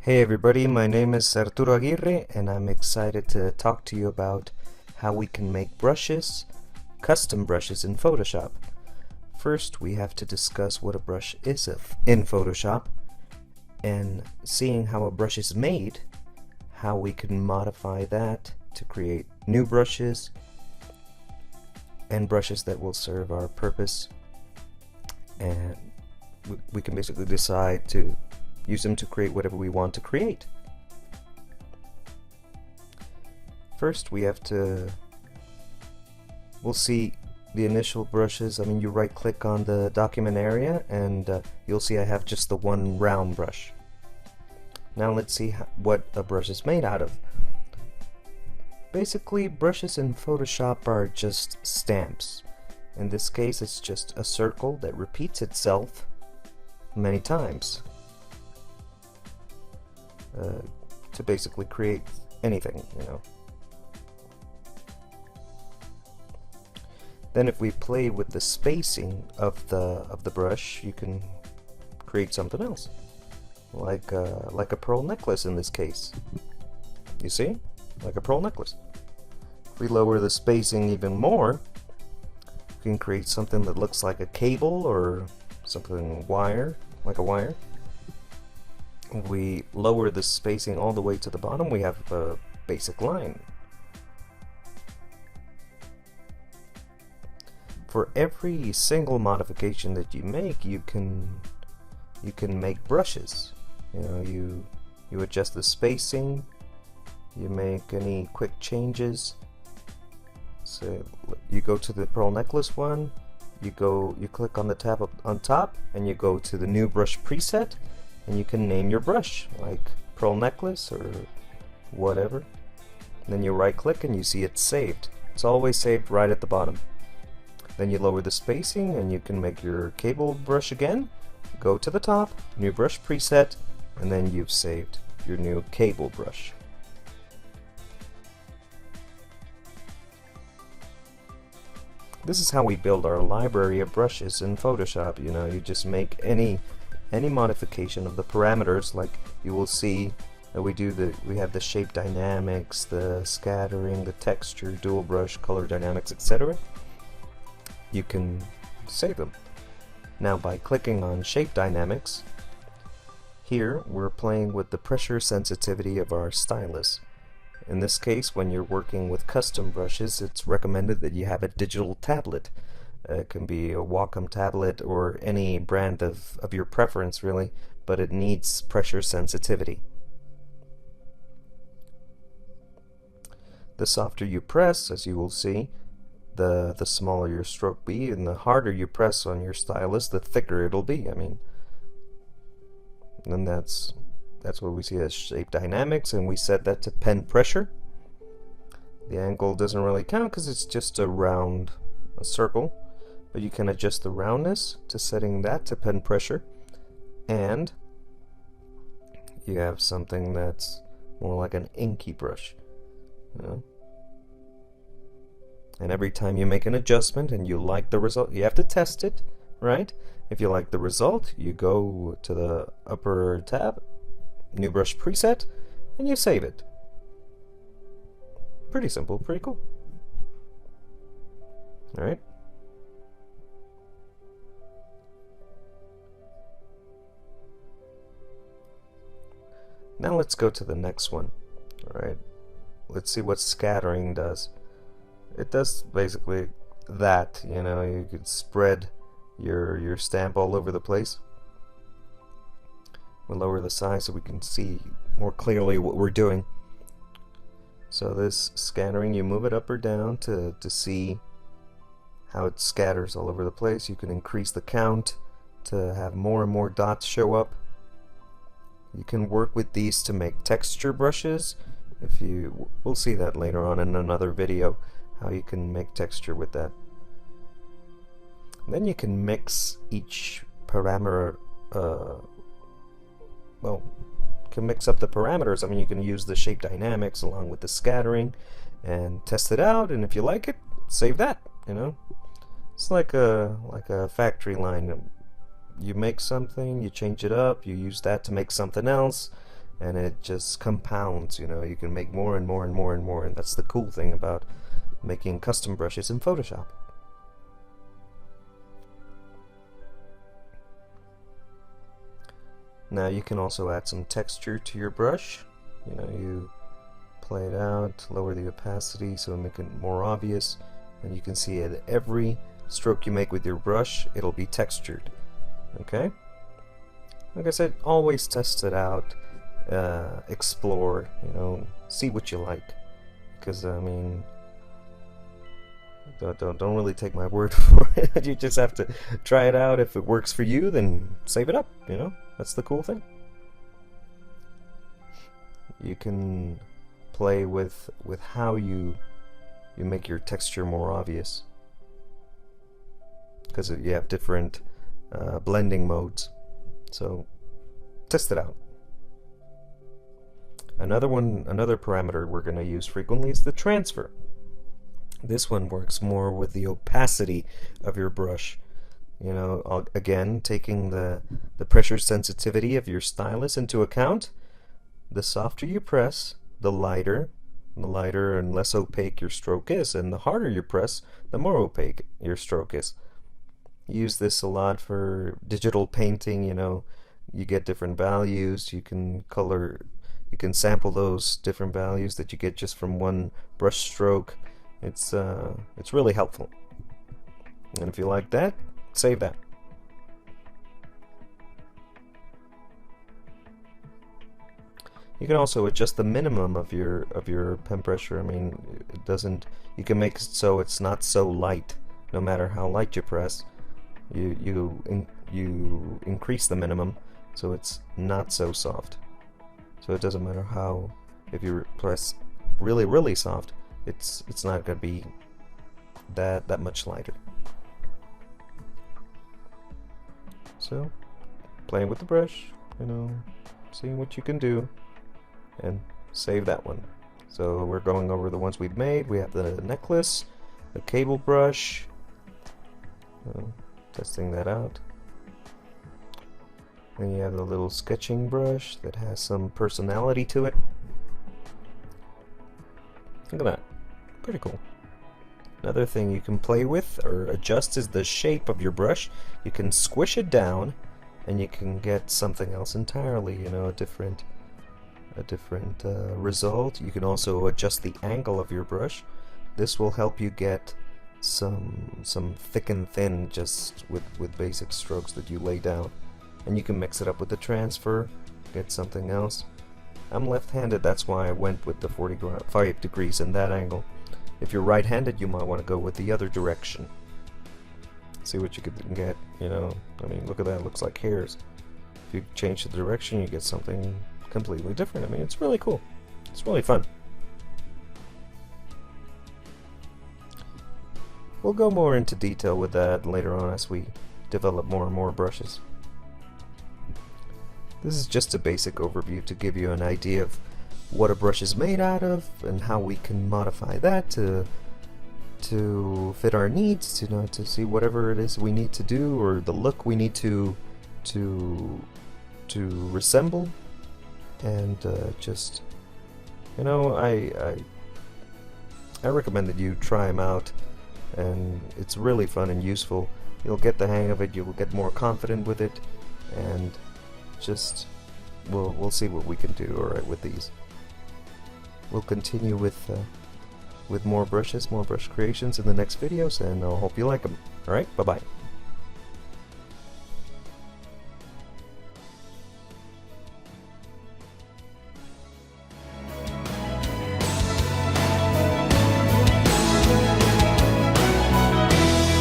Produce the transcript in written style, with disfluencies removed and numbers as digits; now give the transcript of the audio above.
Hey everybody, my name is Arturo Aguirre and I'm excited to talk to you about how we can make brushes, custom brushes in Photoshop. First, we have to discuss what a brush is in Photoshop, and seeing how a brush is made, how we can modify that to create new brushes and brushes that will serve our purpose, and we can basically decide to use them to create whatever we want to create. First, we'll see the initial brushes. You right click on the document area and you'll see I have just the one round brush. Now let's see what a brush is made out of. Basically, brushes in Photoshop are just stamps. In this case, it's just a circle that repeats itself many times. To basically create anything, Then if we play with the spacing of the brush, you can create something else, like a pearl necklace in this case. You see, like a pearl necklace. If we lower the spacing even more, we can create something that looks like a cable or something like a wire. We lower the spacing all the way to the bottom, we have a basic line. For every single modification that you make, you can make brushes. You adjust the spacing, you make any quick changes. So you go to the pearl necklace one, you click on the tab up on top and you go to the new brush preset, and you can name your brush like pearl necklace or whatever. And then you right click and you see it's saved. It's always saved right at the bottom. Then you lower the spacing and you can make your cable brush again. Go to the top, new brush preset, and then you've saved your new cable brush. This is how we build our library of brushes in Photoshop. You just make any modification of the parameters. Like you will see that we have the shape dynamics, the scattering, the texture, dual brush, color dynamics, etc. You can save them. Now by clicking on shape dynamics, here we're playing with the pressure sensitivity of our stylus. In this case, when you're working with custom brushes, it's recommended that you have a digital tablet. It can be a Wacom tablet or any brand of your preference, really, but it needs pressure sensitivity. The softer you press, as you will see, the smaller your stroke be, and the harder you press on your stylus, the thicker it'll be. And that's what we see as shape dynamics, and we set that to pen pressure. The angle doesn't really count because it's just a circle. But you can adjust the roundness to setting that to pen pressure, and you have something that's more like an inky brush. And every time you make an adjustment and you like the result, you have to test it, right? If you like the result, you go to the upper tab, new brush preset, and you save it. Pretty simple, pretty cool. Alright. Now let's go to the next one. Alright, let's see what scattering does. It does basically that, you could spread your stamp all over the place. We'll lower the size so we can see more clearly what we're doing. So this scattering, you move it up or down to see how it scatters all over the place. You can increase the count to have more and more dots show up. You can work with these to make texture brushes. We'll see that later on in another video, how you can make texture with that. And then you can mix each parameter. Can mix up the parameters. You can use the shape dynamics along with the scattering and test it out. And if you like it, save that. It's like a factory line. You make something, you change it up, you use that to make something else, and it just compounds. You know, you can make more and more and more and more, and that's the cool thing about making custom brushes in Photoshop. Now you can also add some texture to your brush. You know, you play it out, lower the opacity so make it more obvious, and you can see at every stroke you make with your brush, it'll be textured. Okay? Like I said, always test it out, explore, you know, see what you like. Because, I mean, don't really take my word for it. You just have to try it out. If it works for you, then save it up, you know? That's the cool thing. You can play with how you make your texture more obvious, because you have different blending modes. So test it out. Another parameter we're going to use frequently is the transfer. This one works more with the opacity of your brush. You know, again, taking the pressure sensitivity of your stylus into account. The softer you press, the lighter and less opaque your stroke is, and the harder you press, the more opaque your stroke is. Use this a lot for digital painting. You know, you get different values. You can sample those different values that you get just from one brush stroke. It's really helpful. And if you like that, save that. You can also adjust the minimum of your pen pressure. I mean, you can make it so it's not so light. No matter how light you press, you increase the minimum so it's not so soft. So it doesn't matter how, if you press really soft, it's not going to be that much lighter. So, playing with the brush, you know, seeing what you can do, and save that one. So we're going over the ones we've made. We have the necklace, the cable brush, testing that out. Then you have the little sketching brush that has some personality to it. Look at that. Pretty cool. Another thing you can play with or adjust is the shape of your brush. You can squish it down and you can get something else entirely, you know, a different result. You can also adjust the angle of your brush. This will help you get some thick and thin just with basic strokes that you lay down. And you can mix it up with the transfer, get something else. I'm left-handed, that's why I went with the 45 degrees in that angle. If you're right-handed, you might want to go with the other direction. See what you can get, you know. I mean, look at that, it looks like hairs. If you change the direction, you get something completely different. I mean, it's really cool. It's really fun. We'll go more into detail with that later on as we develop more and more brushes. This is just a basic overview to give you an idea of what a brush is made out of and how we can modify that to fit our needs, to see whatever it is we need to do or the look we need to resemble. And just, you know, I recommend that you try them out, and it's really fun and useful. You'll get the hang of it, you'll get more confident with it, and just we'll see what we can do alright with these. We'll continue with more brushes, more brush creations in the next videos, and I hope you like them. Alright, bye bye.